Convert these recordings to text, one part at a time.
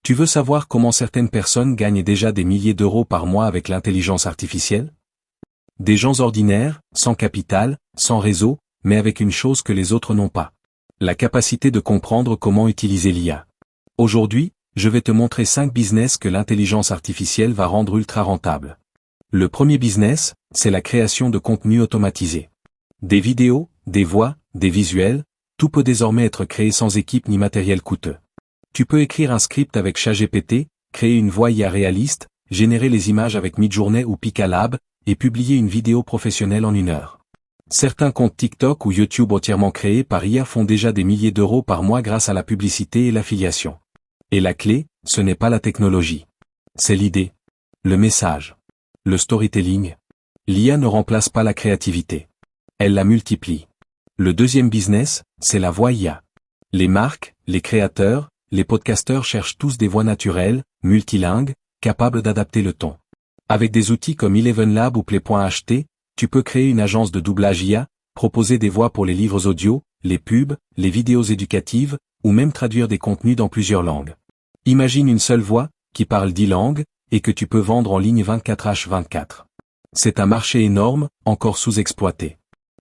Tu veux savoir comment certaines personnes gagnent déjà des milliers d'euros par mois avec l'intelligence artificielle? Des gens ordinaires, sans capital, sans réseau, mais avec une chose que les autres n'ont pas. La capacité de comprendre comment utiliser l'IA. Aujourd'hui, je vais te montrer 5 business que l'intelligence artificielle va rendre ultra rentables. Le premier business, c'est la création de contenu automatisé. Des vidéos, des voix, des visuels, tout peut désormais être créé sans équipe ni matériel coûteux. Tu peux écrire un script avec ChatGPT, créer une voix IA réaliste, générer les images avec Midjourney ou Picalab, et publier une vidéo professionnelle en 1 heure. Certains comptes TikTok ou YouTube entièrement créés par IA font déjà des milliers d'euros par mois grâce à la publicité et l'affiliation. Et la clé, ce n'est pas la technologie. C'est l'idée. Le message. Le storytelling. L'IA ne remplace pas la créativité. Elle la multiplie. Le deuxième business, c'est la voix IA. Les marques, les créateurs, les podcasteurs cherchent tous des voix naturelles, multilingues, capables d'adapter le ton. Avec des outils comme ElevenLab ou Play.ht, tu peux créer une agence de doublage IA, proposer des voix pour les livres audio, les pubs, les vidéos éducatives, ou même traduire des contenus dans plusieurs langues. Imagine une seule voix, qui parle 10 langues, et que tu peux vendre en ligne 24h24. C'est un marché énorme, encore sous-exploité.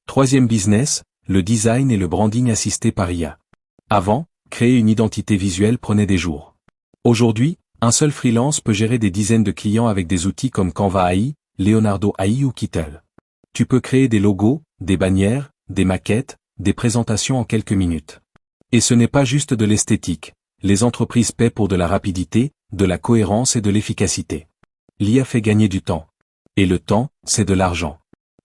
Troisième business, le design et le branding assisté par IA. Avant, créer une identité visuelle prenait des jours. Aujourd'hui, un seul freelance peut gérer des dizaines de clients avec des outils comme Canva AI, Leonardo AI ou Kittle. Tu peux créer des logos, des bannières, des maquettes, des présentations en quelques minutes. Et ce n'est pas juste de l'esthétique. Les entreprises paient pour de la rapidité, de la cohérence et de l'efficacité. L'IA fait gagner du temps. Et le temps, c'est de l'argent.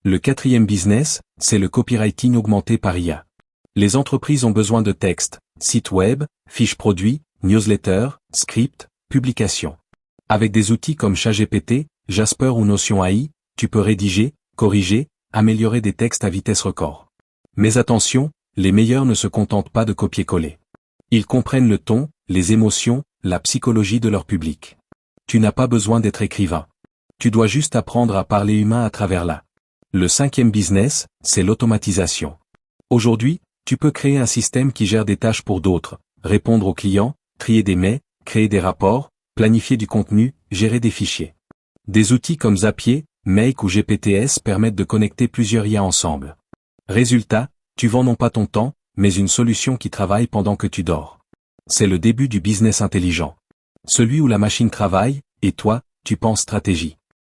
Le quatrième business, c'est le copywriting augmenté par IA. Les entreprises ont besoin de textes, sites web, fiches produits, newsletters, scripts, publications. Avec des outils comme ChatGPT, Jasper ou Notion AI, tu peux rédiger, corriger, améliorer des textes à vitesse record. Mais attention, les meilleurs ne se contentent pas de copier-coller. Ils comprennent le ton, les émotions, la psychologie de leur public. Tu n'as pas besoin d'être écrivain. Tu dois juste apprendre à parler humain à travers l'IA. Le cinquième business, c'est l'automatisation. Aujourd'hui, tu peux créer un système qui gère des tâches pour d'autres, répondre aux clients, trier des mails, créer des rapports, planifier du contenu, gérer des fichiers. Des outils comme Zapier, Make ou GPTS permettent de connecter plusieurs IA ensemble. Résultat, tu vends non pas ton temps, mais une solution qui travaille pendant que tu dors. C'est le début du business intelligent. Celui où la machine travaille, et toi, tu penses stratégie.